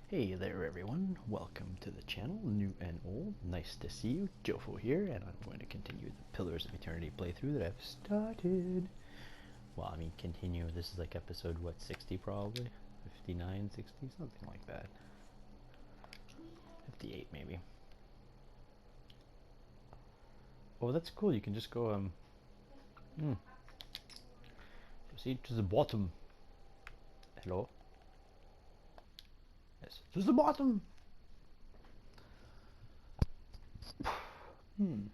Hey there everyone, welcome to the channel, new and old, nice to see you, Jofo here, and I'm going to continue the Pillars of Eternity playthrough that I've started. Well, I mean continue, this is like episode, what, 60 probably? 59, 60, something like that. 58 maybe. Oh, that's cool, you can just go, proceed to the bottom. Hello? Yes, to the bottom!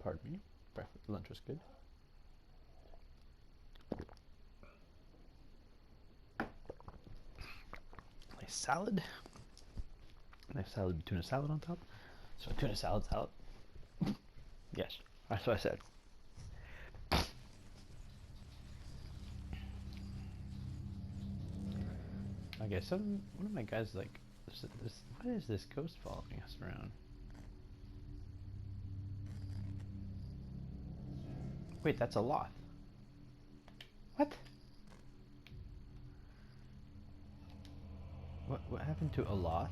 Pardon me, breakfast, lunch was good. Nice salad. Nice salad, tuna salad on top. So tuna salad. Yes, that's what I said. Okay, so one of my guys like, what is this ghost following us around? Wait, that's a loth. What? What happened to a loth?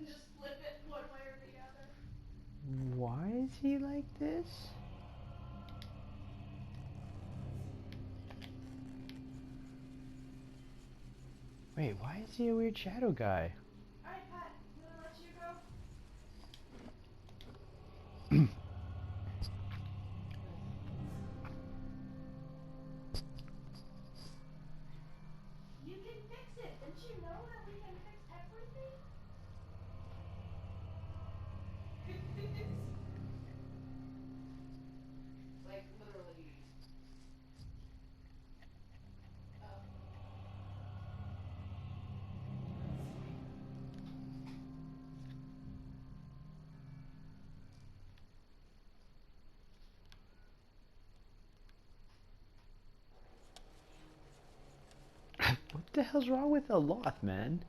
Just flip it one way or the other. Why is he like this? Wait, why is he a weird shadow guy? Alright, Pat, I'm gonna let you go. You can fix it. Didn't you know that we can fix everything? Like, literally. Oh. What the hell's wrong with a loth, man?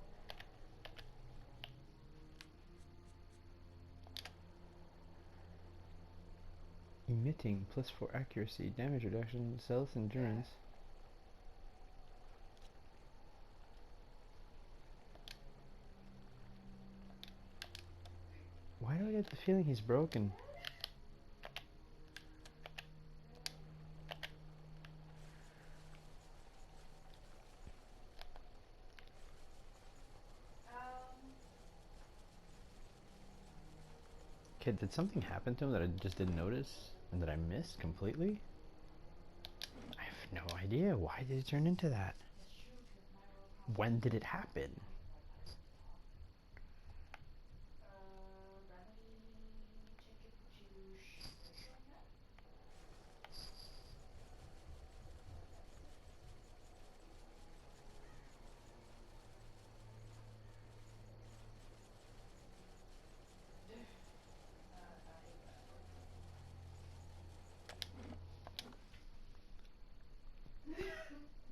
Emitting, +4 accuracy, damage reduction, stealth endurance. Why do I get the feeling he's broken? Kid, did something happen to him that I just didn't notice and that I missed completely? I have no idea. Why did it turn into that? When did it happen?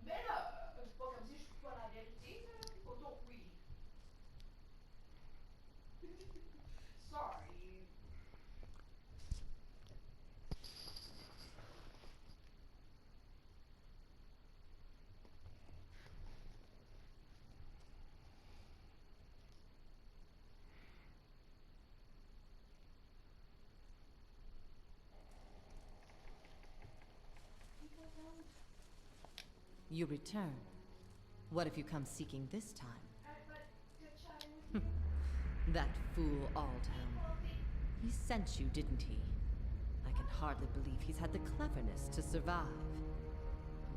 Mais là, c'est pas comme si je trouve pas la vérité, là. Oh, donc oui. Sorry. You return. What if you come seeking this time? But good chatting with you. That fool Aldhelm. He sent you, didn't he? I can hardly believe he's had the cleverness to survive.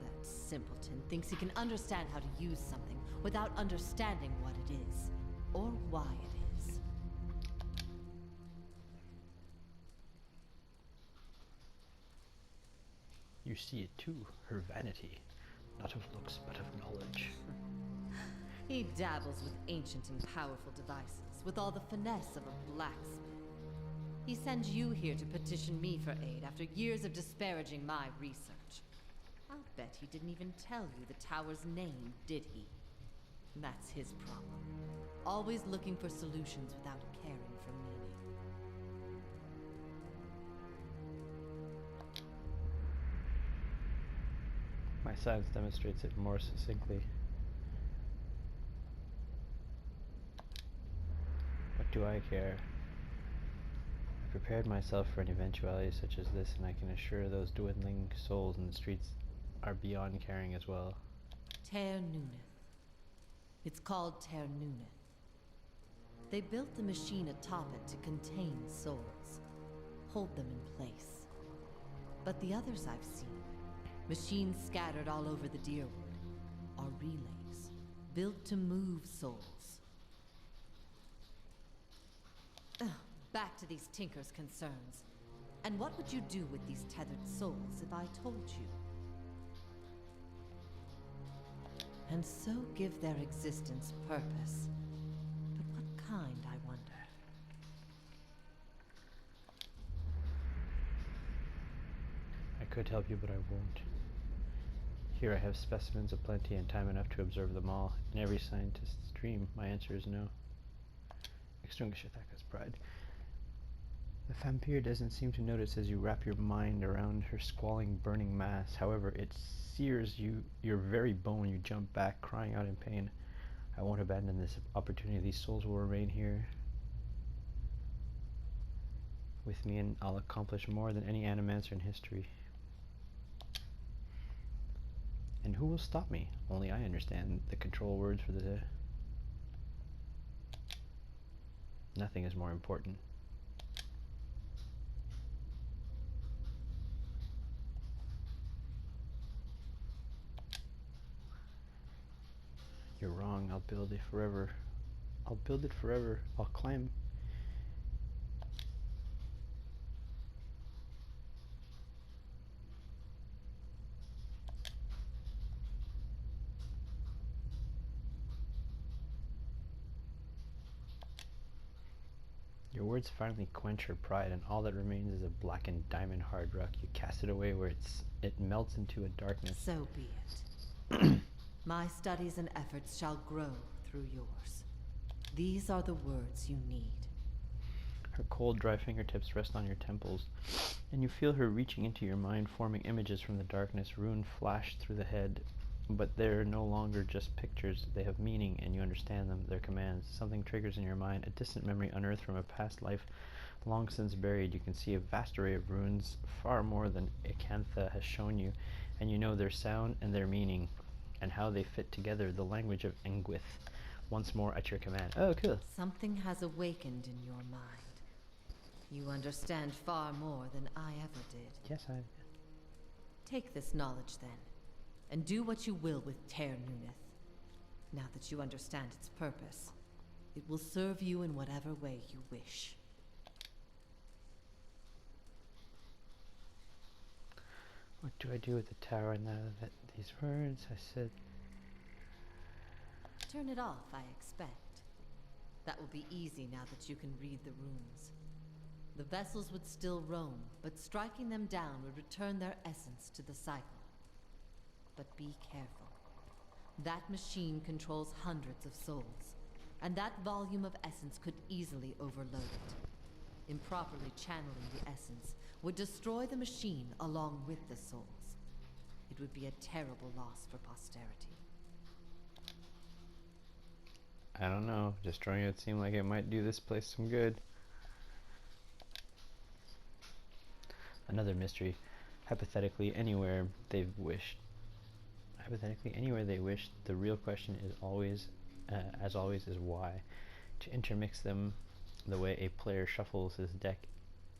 That simpleton thinks he can understand how to use something without understanding what it is, or why it is. You see it too, her vanity, not of looks but of knowledge. He dabbles with ancient and powerful devices, with all the finesse of a blacksmith. He sends you here to petition me for aid after years of disparaging my research. I'll bet he didn't even tell you the tower's name, did he? That's his problem. Always looking for solutions without caring for meaning. My science demonstrates it more succinctly. What do I care? I prepared myself for an eventuality such as this, and I can assure those dwindling souls in the streets are beyond caring as well. Ter Nuneth. It's called Ter Nuneth. They built the machine atop it to contain souls, hold them in place. But the others I've seen, machines scattered all over the Deerwood, are relays, built to move souls. Ugh, back to these Tinker's concerns. And what would you do with these tethered souls if I told you? And so give their existence purpose. But what kind, I wonder? I could help you, but I won't. Here I have specimens aplenty and time enough to observe them all. In every scientist's dream, my answer is no. Extinguish Athaka's pride. The vampire doesn't seem to notice as you wrap your mind around her squalling, burning mass. However, it sears your very bone. You jump back, crying out in pain. I won't abandon this opportunity. These souls will remain here with me, and I'll accomplish more than any animancer in history. And who will stop me? Only I understand the control words for the... Nothing is more important. You're wrong. I'll build it forever. I'll build it forever. I'll climb. Your words finally quench her pride, and all that remains is a blackened diamond hard rock. You cast it away where it melts into a darkness. So be it. My studies and efforts shall grow through yours. These are the words you need. Her cold, dry fingertips rest on your temples, and you feel her reaching into your mind, forming images from the darkness. Rune flash through the head, but they're no longer just pictures. They have meaning, and you understand them. They're commands. Something triggers in your mind, a distant memory unearthed from a past life long since buried. You can see a vast array of runes, far more than Acantha has shown you, and you know their sound and their meaning, and how they fit together, the language of Engwith, once more at your command. Oh, cool. Something has awakened in your mind. You understand far more than I ever did. Yes, I... Take this knowledge, then, and do what you will with Ter Nuneth. Now that you understand its purpose, it will serve you in whatever way you wish. What do I do with the tower now that these words I said? Turn it off, I expect. That will be easy now that you can read the runes. The vessels would still roam, but striking them down would return their essence to the cycle. But be careful. That machine controls hundreds of souls, and that volume of essence could easily overload it. Improperly channeling the essence would destroy the machine along with the souls. It would be a terrible loss for posterity. I don't know. Destroying it seemed like it might do this place some good. Another mystery. Hypothetically, anywhere they wished. Hypothetically, anywhere they wished. The real question is always, as always, is why. To intermix them the way a player shuffles his deck,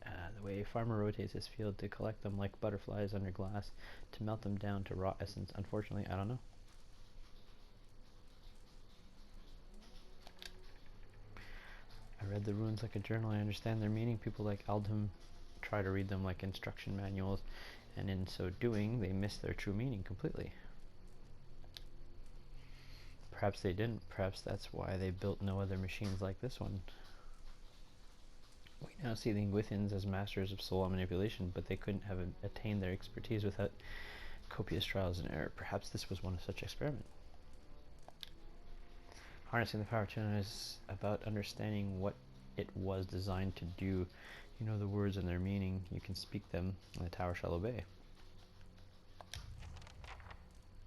the way a farmer rotates his field, to collect them like butterflies under glass, to melt them down to raw essence. Unfortunately, I don't know. I read the runes like a journal. I understand their meaning. People like Aldham try to read them like instruction manuals, and in so doing, they miss their true meaning completely. Perhaps they didn't. Perhaps that's why they built no other machines like this one. We now see the Ingwithians as masters of soul manipulation, but they couldn't have attained their expertise without copious trials and error. Perhaps this was one of such experiments. Harnessing the power channel is about understanding what it was designed to do. You know the words and their meaning. You can speak them, and the tower shall obey.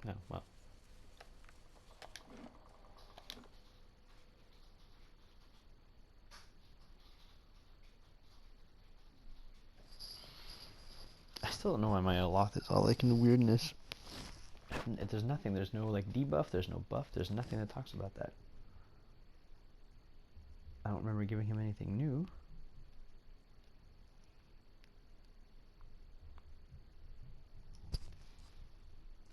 No, well. I still don't know why my Aloth is all like in weirdness. There's nothing, there's no like debuff, there's no buff, there's nothing that talks about that. I don't remember giving him anything new.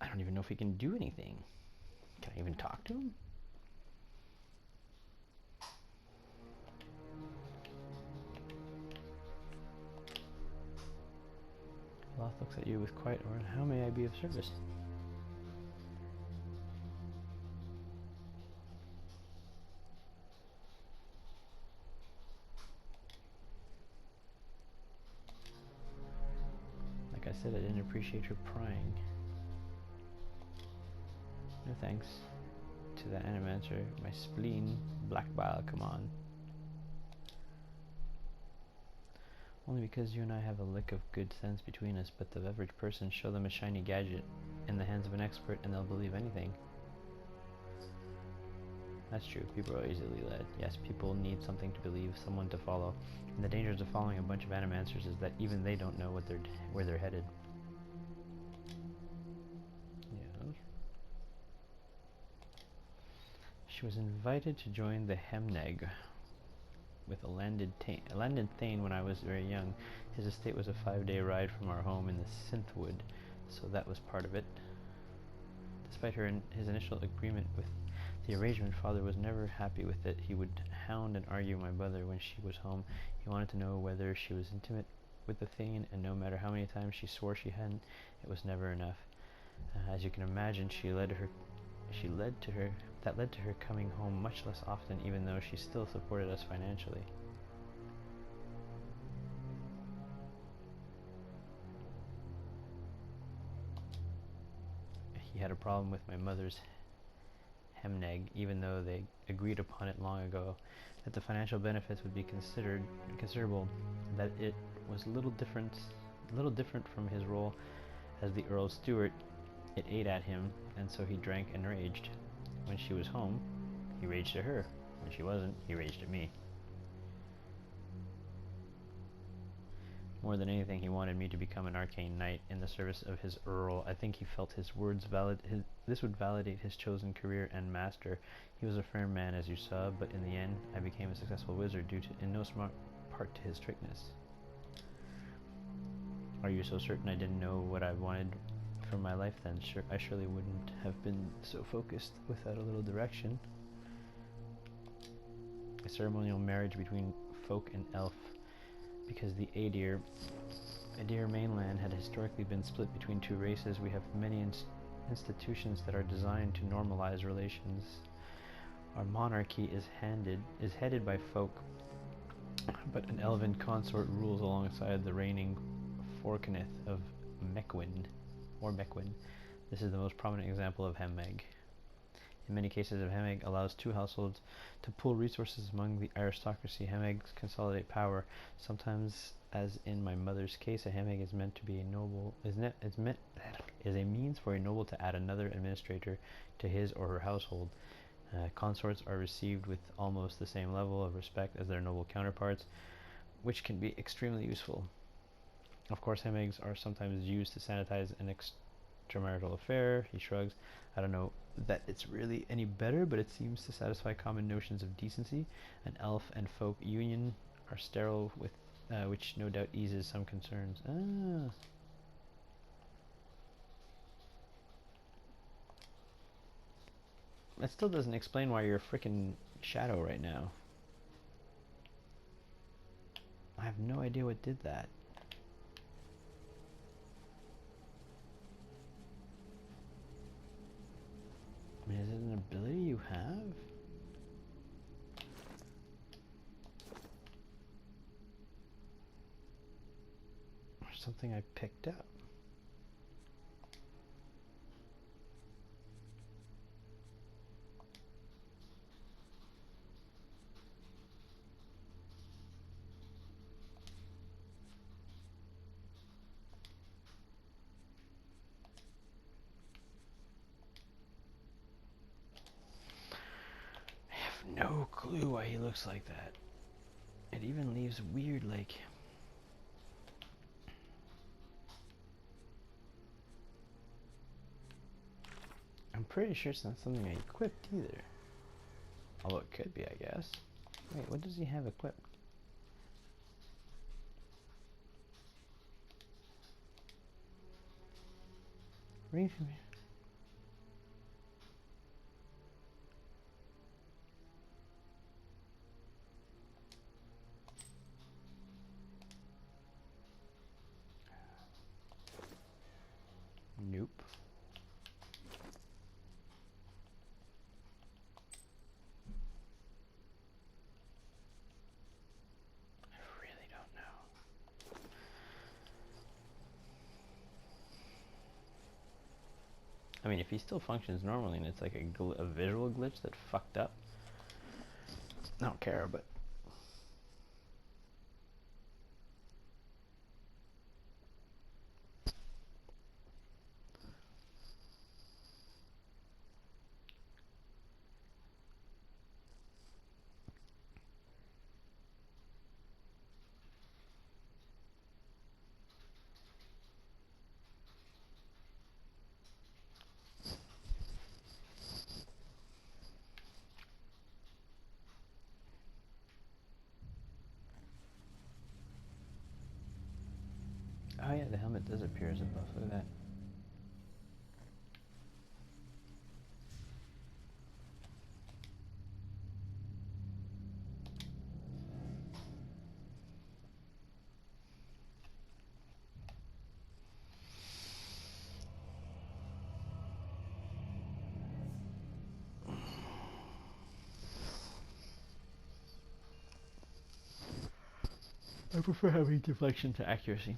I don't even know if he can do anything. Can I even talk to him? Loth looks at you with quiet aura. How may I be of service? Like I said, I didn't appreciate her prying. No thanks. To that animancer, my spleen, black bile, come on. Only because you and I have a lick of good sense between us, but the average person, show them a shiny gadget in the hands of an expert and they'll believe anything. That's true, people are easily led. Yes, people need something to believe, someone to follow. And the dangers of following a bunch of animancers is that even they don't know where they're headed. Yes. She was invited to join the Hemneg with a landed thane when I was very young. His estate was a 5-day ride from our home in the Synthwood, so that was part of it. Despite his initial agreement with the arrangement, Father was never happy with it. He would hound and argue my mother when she was home. He wanted to know whether she was intimate with the thane, and no matter how many times she swore she hadn't, it was never enough. As you can imagine, that led to her coming home much less often, even though she still supported us financially. He had a problem with my mother's Hemneg, even though they agreed upon it long ago, that the financial benefits would be considerable, that it was little different from his role as the Earl's steward. It ate at him, and so he drank and raged. When she was home, he raged at her. When she wasn't, he raged at me. More than anything, he wanted me to become an arcane knight in the service of his Earl. I think he felt this would validate his chosen career and master. He was a firm man, as you saw, but in the end, I became a successful wizard due to, in no small part, to his strictness. Are you so certain I didn't know what I wanted for my life then? I surely wouldn't have been so focused without a little direction. A ceremonial marriage between folk and elf, because the Adir mainland had historically been split between two races. We have many institutions that are designed to normalize relations. Our monarchy is headed by folk, but an elven consort rules alongside the reigning Forknith of Mequin. This is the most prominent example of Hemeg. In many cases, Hemeg allows two households to pool resources among the aristocracy. Hemegs consolidate power. Sometimes, as in my mother's case, a Hemeg is meant to be is a means for a noble to add another administrator to his or her household. Consorts are received with almost the same level of respect as their noble counterparts, which can be extremely useful. Of course, Hemegs are sometimes used to sanitize an extramarital affair. He shrugs. I don't know that it's really any better, but it seems to satisfy common notions of decency. An elf and folk union are sterile, with which no doubt eases some concerns. That still doesn't explain why you're a frickin' shadow right now. I have no idea what did that. I mean, is it an ability you have? Or something I picked up? no clue why he looks like that. It even leaves weird, like... I'm pretty sure it's not something I equipped either. Although it could be, I guess. Wait, what does he have equipped? Read for me. Nope. I really don't know. I mean, if he still functions normally and it's like a visual glitch that fucked up, I don't care, but... Oh yeah, the helmet does appear as a buff. Look at that. I prefer having deflection to accuracy.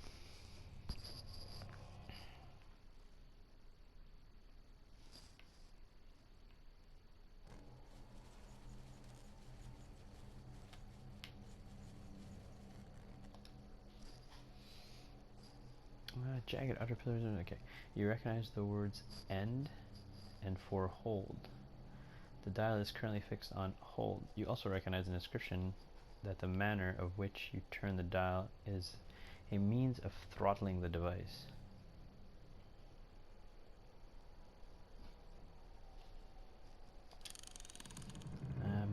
Jagged outer pillars. Okay. You recognize the words end and for hold. The dial is currently fixed on hold. You also recognize an inscription that the manner of which you turn the dial is a means of throttling the device.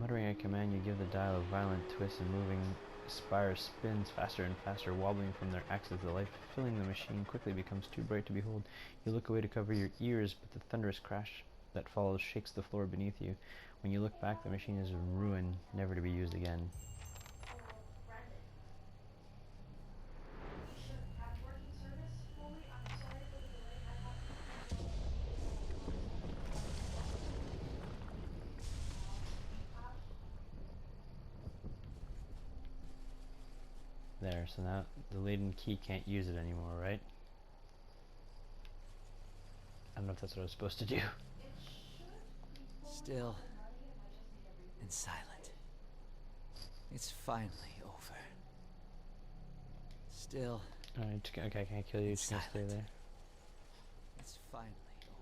Muttering a command, you give the dial a violent twist and moving spire spins faster and faster, wobbling from their axis. The light filling the machine quickly becomes too bright to behold. You look away to cover your ears, but the thunderous crash that follows shakes the floor beneath you. When you look back, the machine is a ruin, never to be used again. Brandon. We should have working service fully. I'm sorry for the delay. I have to handle There, so now the laden key can't use it anymore, right? I don't know if that's what I was supposed to do. Still and silent. It's finally over. Still. Alright, okay, I can't kill you, just gonna stay there. It's finally over.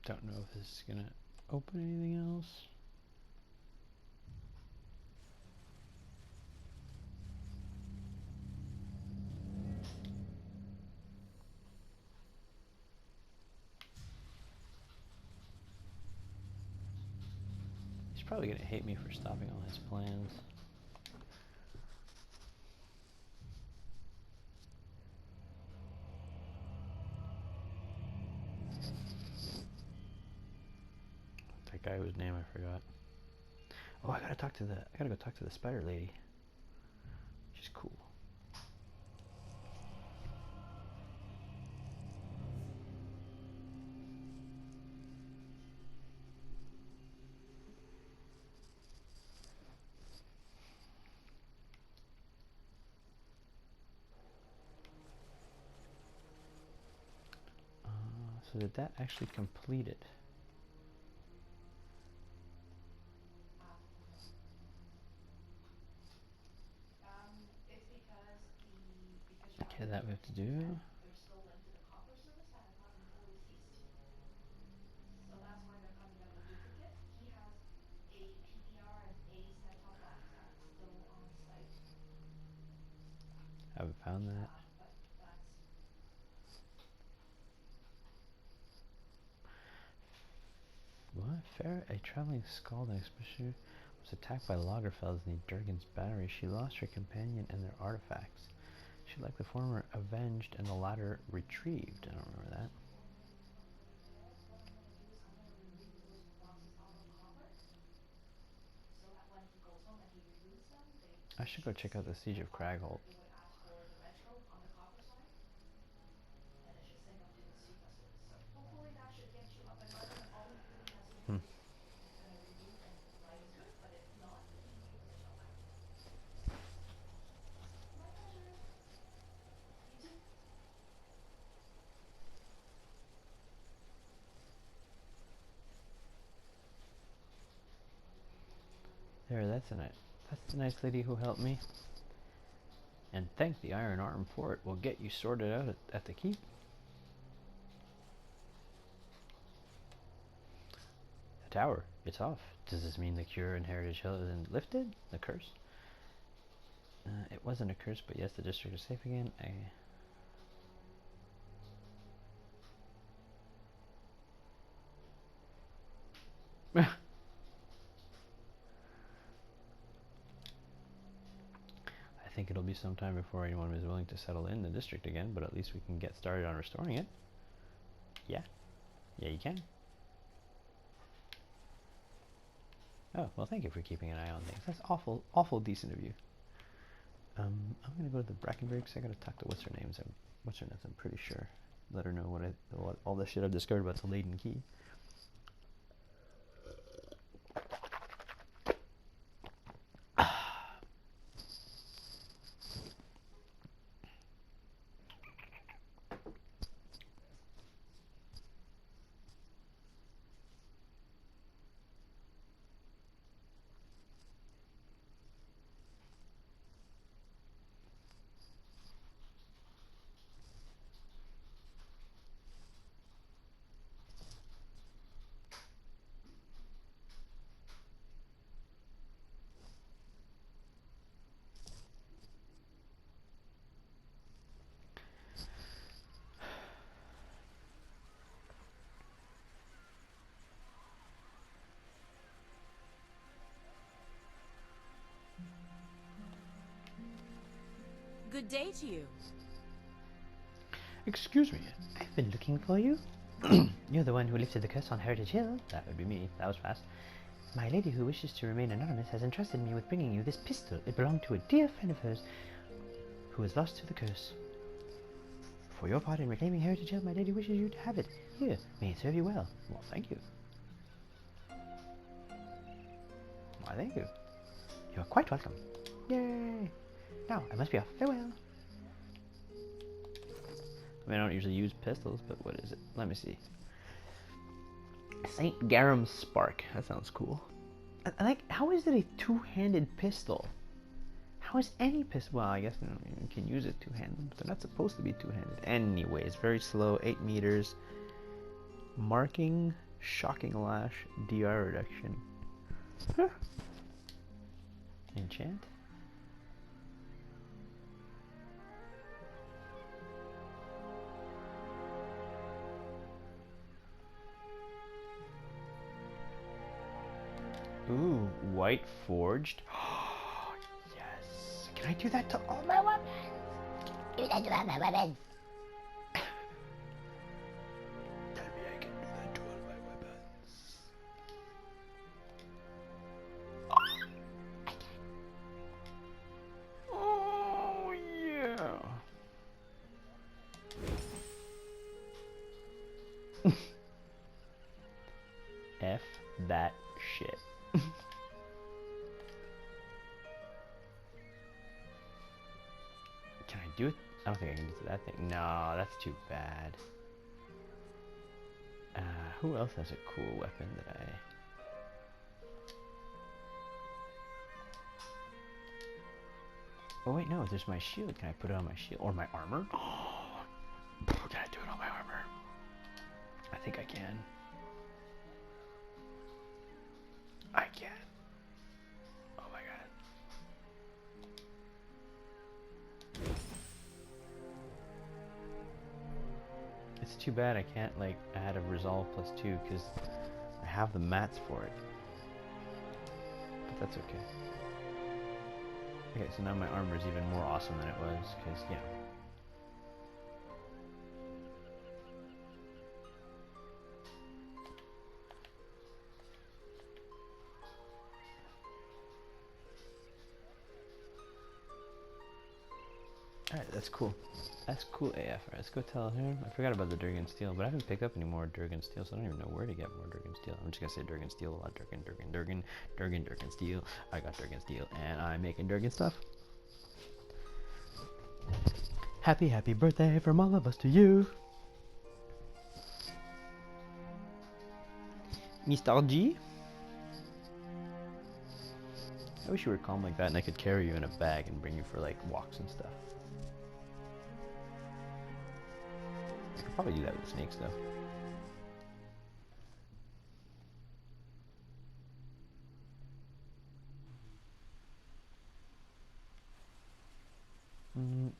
Don't know if this is gonna open anything else. He's probably gonna hate me for stopping all his plans. That guy whose name I forgot. Oh, I gotta go talk to the spider lady. She's cool. So did that actually complete it? It's because you Okay, haven't that we have to do. they're still linked to the copper service that has not been fully ceased. So that's why they're coming out in duplicate. He has a PVR and a set-top box that's still on site. Haven't found that. But that's What? Fair? A traveling Skalding especially was attacked by Lagerfelds near Durgan's battery. She lost her companion and their artifacts. She liked the former avenged and the latter retrieved. I don't remember that. what I'm gonna do is I'm gonna remove those boxes out of copper so that when he goes home and he reboots them, I should go check out the Siege of Cragholt. it would ask for the retro on the copper side, and it should sync up to his super suit. So hopefully that should get you up and running, and all he really has to do is gonna reboot and life is good. But if not, you can give us a shout back. My pleasure. You too. There, that's the nice lady who helped me. And thank the Iron Arm for it. We'll get you sorted out at the keep. The tower, it's off. Does this mean the cure in Heritage Hill isn't lifted? The curse? It wasn't a curse, but yes, the district is safe again. I think it'll be some time before anyone is willing to settle in the district again, but at least we can get started on restoring it. Yeah. Yeah, you can. Oh, well, thank you for keeping an eye on things. That's awful decent of you. I'm gonna go to the Brackenberry because I gotta talk to what's her name. I'm pretty sure. Let her know what all the shit I've discovered about the Laden Key. Good day to you. Excuse me, I've been looking for you. You're the one who lifted the curse on Heritage Hill. That would be me. That was fast. My lady, who wishes to remain anonymous, has entrusted me with bringing you this pistol. It belonged to a dear friend of hers who was lost to the curse. For your part in reclaiming Heritage Hill, my lady wishes you to have it. Here, may it serve you well. Well, thank you. Why, thank you. You are quite welcome. Yay! Now, I must be off. Farewell. I mean, I don't usually use pistols, but what is it? Let me see. St. Garam's Spark. That sounds cool. I like, how is it a two-handed pistol? How is any pistol? Well, I guess you can use it two-handed, but they're not supposed to be two-handed. Anyways, very slow, 8 meters. Marking, shocking lash, DR reduction. Huh. Enchant. Ooh, white forged. Yes. Can I do that to all my weapons? Do that to all my weapons. Tell me I can do that to all my weapons. I can. Oh yeah. F that shit. Can I do it? I don't think I can do that thing. No, that's too bad. Who else has a cool weapon that I... Oh wait, no, there's my shield. Can I put it on my shield? Or my armor? Oh, can I do it on my armor? I think I can. I can. Oh my god. It's too bad I can't like add a resolve +2 because I have the mats for it. But that's okay. Okay, so now my armor is even more awesome than it was because, you know. Alright, that's cool. That's cool AF. Alright, let's go tell him. I forgot about the Durgan Steel, but I haven't picked up any more Durgan Steel, so I don't even know where to get more Durgan Steel. I'm just gonna say Durgan Steel a lot. Durgan Steel. I got Durgan Steel, and I'm making Durgan stuff. Happy, happy birthday from all of us to you. Nostalgie? I wish you were calm like that and I could carry you in a bag and bring you for like walks and stuff. I could probably do that with snakes though.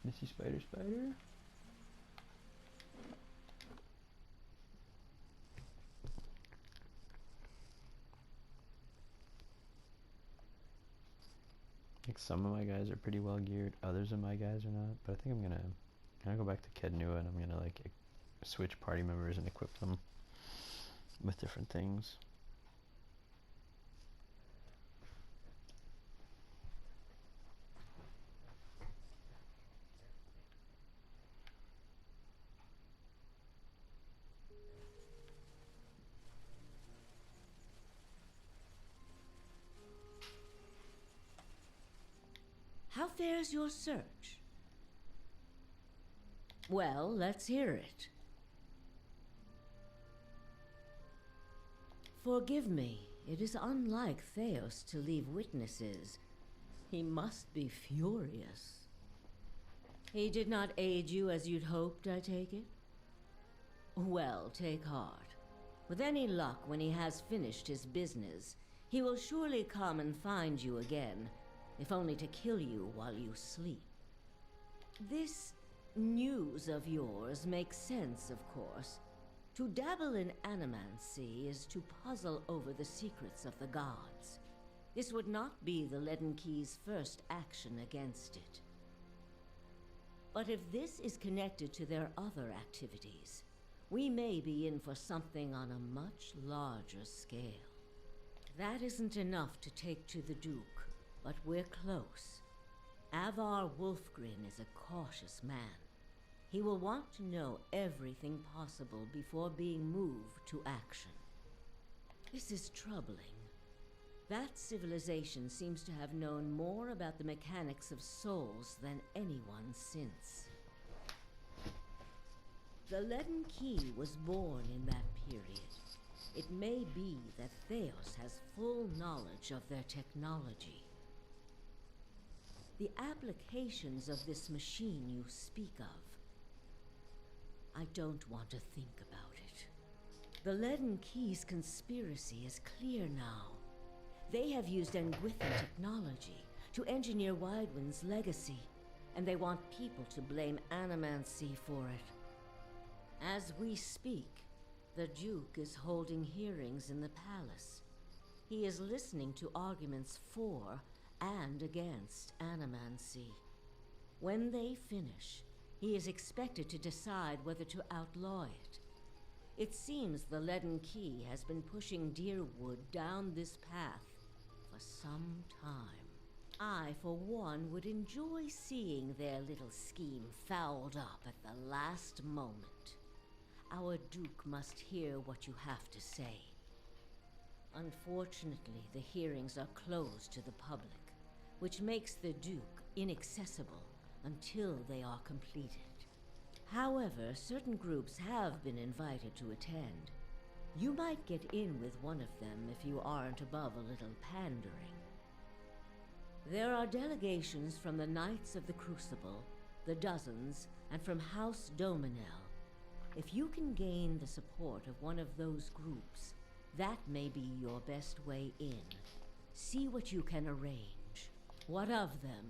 Missy Spider. Like some of my guys are pretty well geared, others of my guys are not. But I think I'm gonna go back to Kednua and I'm gonna like switch party members and equip them with different things. How fares your search? Well, let's hear it. Forgive me, it is unlike Theos to leave witnesses. He must be furious. He did not aid you as you'd hoped, I take it? Well, take heart. With any luck, when he has finished his business, he will surely come and find you again, if only to kill you while you sleep. This news of yours makes sense, of course. To dabble in animancy is to puzzle over the secrets of the gods. This would not be the Leaden Key's first action against it. But if this is connected to their other activities, we may be in for something on a much larger scale. That isn't enough to take to the Duke, but we're close. Avar Wolfgren is a cautious man. He will want to know everything possible before being moved to action. This is troubling. That civilization seems to have known more about the mechanics of souls than anyone since. The Leaden Key was born in that period. It may be that Theos has full knowledge of their technology. The applications of this machine you speak of, I don't want to think about it. The Leaden Key's conspiracy is clear now. They have used Anguithan technology to engineer Widewind's legacy, and they want people to blame animancy for it. As we speak, the Duke is holding hearings in the palace. He is listening to arguments for and against animancy. When they finish, he is expected to decide whether to outlaw it. It seems the Leaden Key has been pushing Deerwood down this path for some time. I, for one, would enjoy seeing their little scheme fouled up at the last moment. Our Duke must hear what you have to say. Unfortunately, the hearings are closed to the public, which makes the Duke inaccessible until they are completed. However, certain groups have been invited to attend. You might get in with one of them if you aren't above a little pandering. There are delegations from the Knights of the Crucible, the Dozens, and from House Dominel. If you can gain the support of one of those groups, that may be your best way in. See what you can arrange. What of them?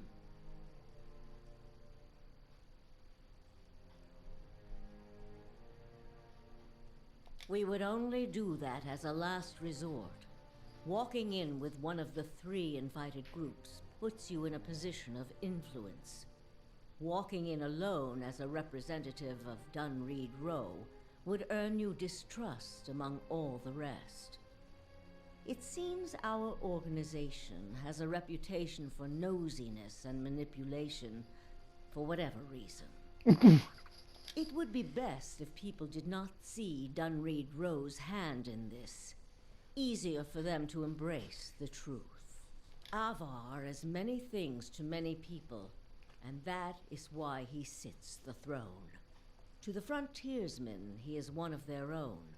We would only do that as a last resort. Walking in with one of the 3 invited groups puts you in a position of influence. Walking in alone as a representative of Dunreed Row would earn you distrust among all the rest. It seems our organization has a reputation for nosiness and manipulation, for whatever reason. It would be best if people did not see Dunreed Row's hand in this. Easier for them to embrace the truth. Avar is many things to many people, and that is why he sits the throne. To the frontiersmen, he is one of their own.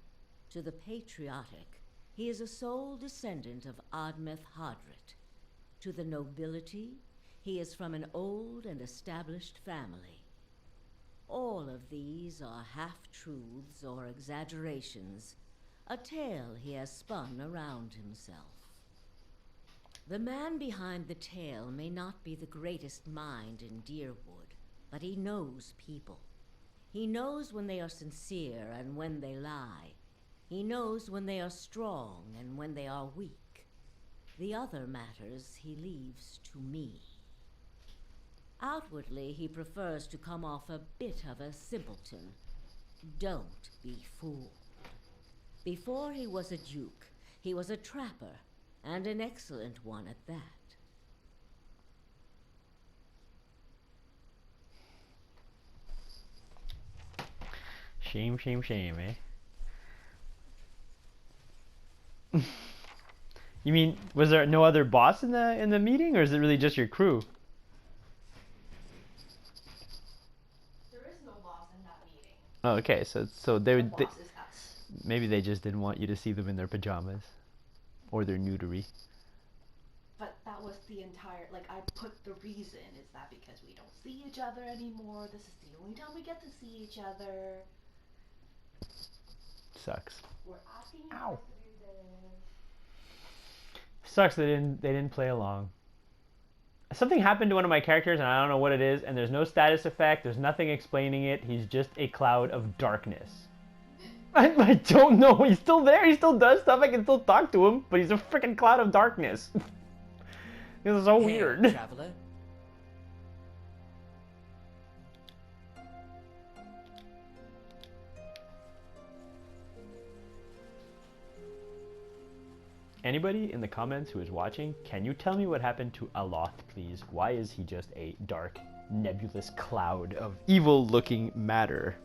To the patriotic, he is a sole descendant of Admeth Hadrit. To the nobility, he is from an old and established family. All of these are half-truths or exaggerations, a tale he has spun around himself. The man behind the tale may not be the greatest mind in Deerwood, but he knows people. He knows when they are sincere and when they lie. He knows when they are strong and when they are weak. The other matters he leaves to me. Outwardly, he prefers to come off a bit of a simpleton. Don't be fooled. Before he was a duke, he was a trapper, and an excellent one at that. Shame, shame, shame, eh? You mean, was there no other boss in the meeting, or is it really just your crew? Oh, okay, so they would. The boss is us. Maybe they just didn't want you to see them in their pajamas, or their nudery. But that was the entire, like, I put the reason is that because we don't see each other anymore, this is the only time we get to see each other. Sucks. We're asking you Ow. guys to do this. Sucks they didn't play along. Something happened to one of my characters, and I don't know what it is, and there's no status effect, there's nothing explaining it, he's just a cloud of darkness. I don't know, he's still there, he still does stuff, I can still talk to him, but he's a freaking cloud of darkness. This is so Hey, weird. traveler. Anybody in the comments who is watching, can you tell me what happened to Aloth, please? Why is he just a dark, nebulous cloud of evil-looking matter?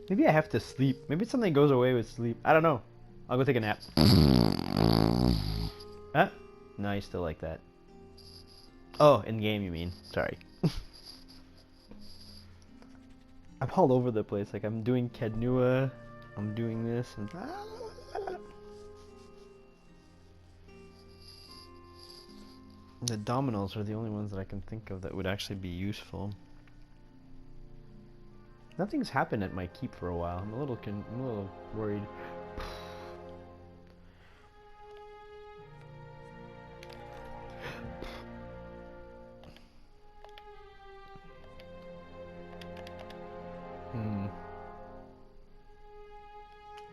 Maybe I have to sleep. Maybe something goes away with sleep. I don't know. I'll go take a nap. Huh? No, you still like that. Oh, in game you mean. Sorry. I'm all over the place. Like, I'm doing Kednua. I'm doing this. And the dominoes are the only ones that I can think of that would actually be useful. Nothing's happened at my keep for a while. I'm a little worried.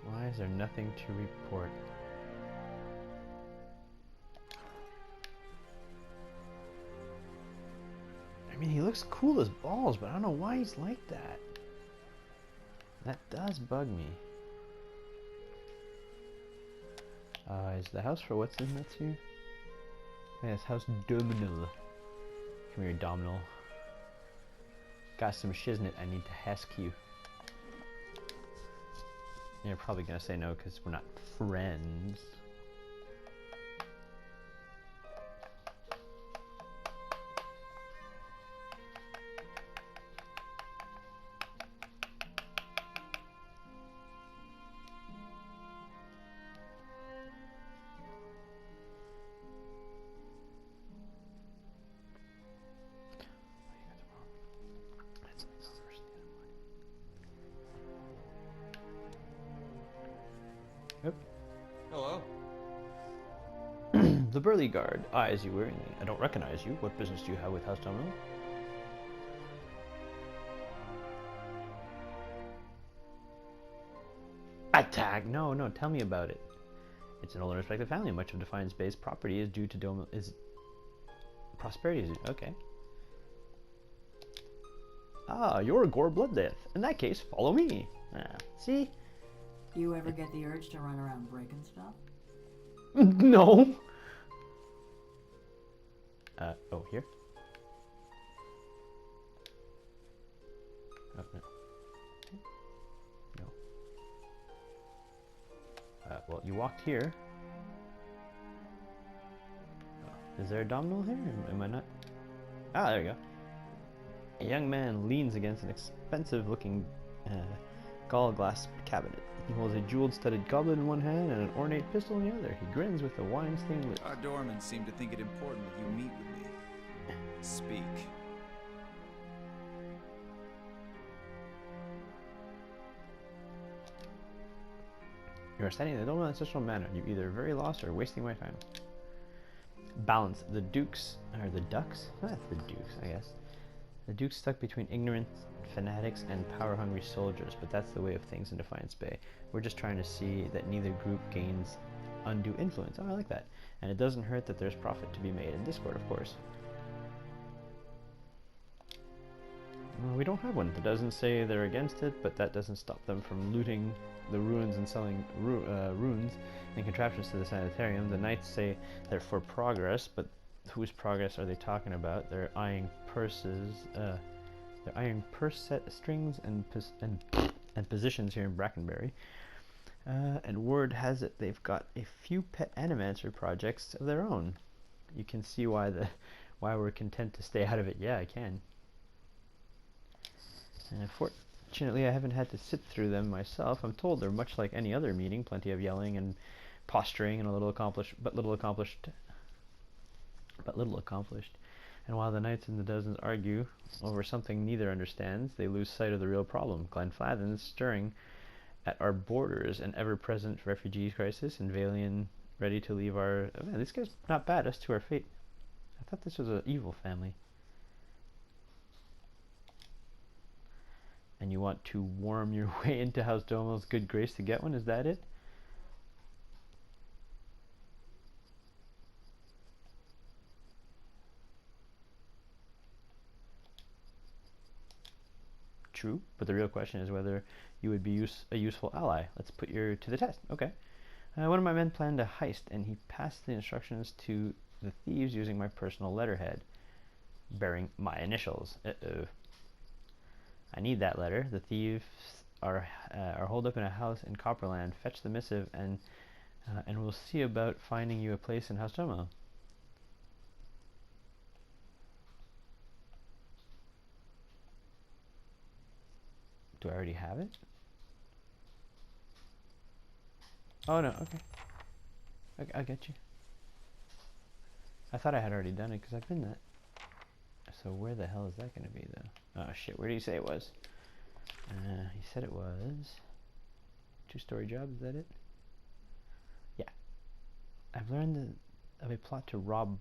Why is there nothing to report? I mean, he looks cool as balls, but I don't know why he's like that. That does bug me. Is the house for what's in that's here? Yeah, it's House Dominal. Come here, Dominal. Got some shiznit I need to ask you. You're probably gonna say no because we're not friends. The burly guard eyes you wearingly. I don't recognize you. What business do you have with House Domino? Attack! No, no, tell me about it. It's an old and respected family. Much of Defiance Bay's property is due to prosperity. Okay. Ah, you're a Gore Blooddeath. In that case, follow me. See? You ever get the urge to run around breaking stuff? No. Oh, here? Oh, no. No. Well, you walked here. Oh, is there a domino here? Am I not? Ah, there you go. A young man leans against an expensive-looking gall-glass cabinet. He holds a jeweled-studded goblet in one hand and an ornate pistol in the other. He grins with a wine-stained lips. Our doormen seem to think it important that you meet with me. Speak. You are standing in the dome ancestral manner. You're either very lost or wasting my time. Balance. The dukes, or the ducks? That's the dukes, I guess. The dukes stuck between ignorant fanatics and power-hungry soldiers, but that's the way of things in Defiance Bay. We're just trying to see that neither group gains undue influence. Oh, I like that. And it doesn't hurt that there's profit to be made in Discord, of course. Well, we don't have one. It doesn't say they're against it, but that doesn't stop them from looting the ruins and selling runes and contraptions to the sanitarium. The knights say they're for progress, but whose progress are they talking about? They're eyeing purses. They're eyeing purse set strings and positions here in Brackenbury. And word has it they've got a few pet animancer projects of their own. You can see why we're content to stay out of it. Yeah, I can. Fortunately, I haven't had to sit through them myself. I'm told they're much like any other meeting, plenty of yelling and posturing, and little accomplished. And while the knights and the dozens argue over something neither understands, they lose sight of the real problem. Glenfladden's stirring at our borders, an ever-present refugee crisis, and Valian ready to leave our... Oh, man, this guy's not bad. Us to our fate. I thought this was an evil family. And you want to worm your way into House Domo's good grace to get one? Is that it? True, but the real question is whether you would be a useful ally. Let's put you to the test. Okay. One of my men planned a heist, and he passed the instructions to the thieves using my personal letterhead, bearing my initials. Uh-oh. I need that letter. The thieves are holed up in a house in Copperland. Fetch the missive, and we'll see about finding you a place in House Domo. Do I already have it? Oh no, okay. I'll get you. I thought I had already done it because I've been that. So where the hell is that going to be though? Oh shit, where did he say it was? He said it was... Two-story job, is that it? Yeah. I've learned of a plot to rob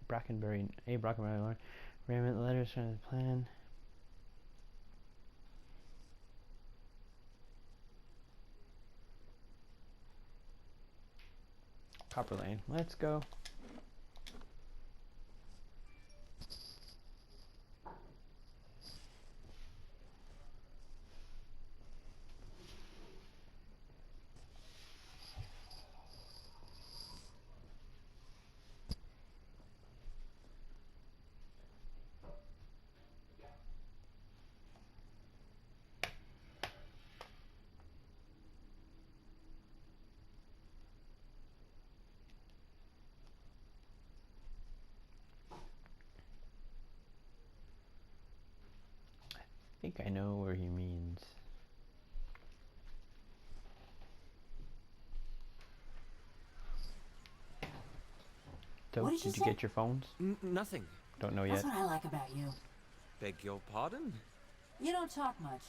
Brackenbury... Raymond letters from the plan... Copper Lane. Let's go. I think I know where he means. So, What did you you say? get your phones? Nothing. Don't know yet. That's what I like about you. Beg your pardon? You don't talk much.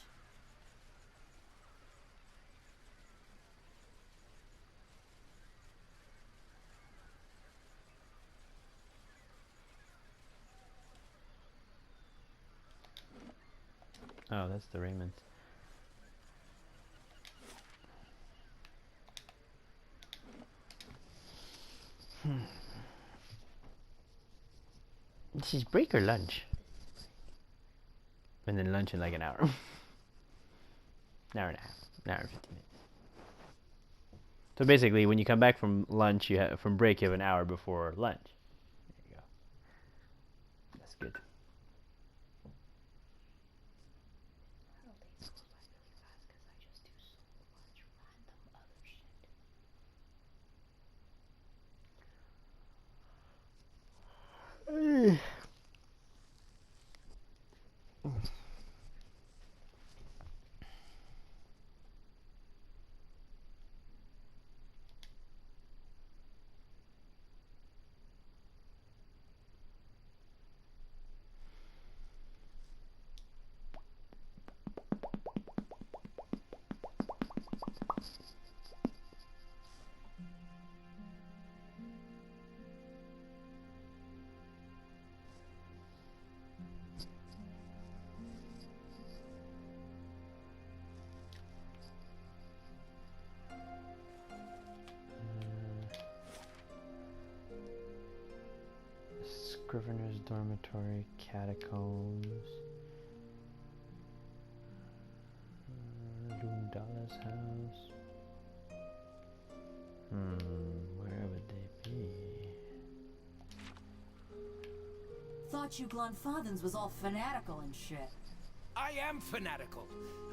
Oh, that's the Raymond. This is break or lunch? And then lunch in like an hour. An hour and a half. An hour and 50 minutes. So basically, when you come back from lunch, from break, you have an hour before lunch. There you go. That's good. I know days goes by really fast because I just do so much random other shit. Scrivener's Dormitory, Catacombs, Lundala's house. Where would they be? Thought you Glonfathens was all fanatical and shit. I am fanatical.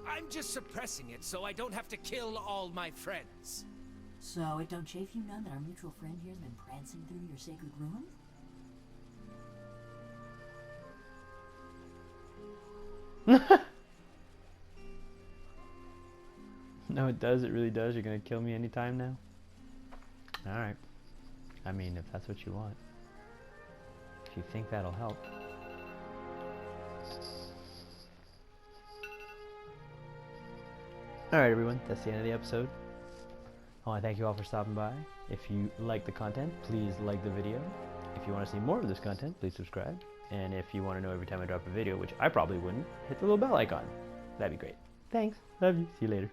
I'm just suppressing it so I don't have to kill all my friends. So it don't chafe you none that our mutual friend here's been prancing through your sacred ruins? No, it does. It really does. You're gonna kill me anytime now? Alright. I mean, if that's what you want. If you think that'll help. Alright, everyone. That's the end of the episode. I want to thank you all for stopping by. If you like the content, please like the video. If you want to see more of this content, please subscribe. And if you want to know every time I drop a video, which I probably wouldn't, hit the little bell icon. That'd be great. Thanks. Love you. See you later.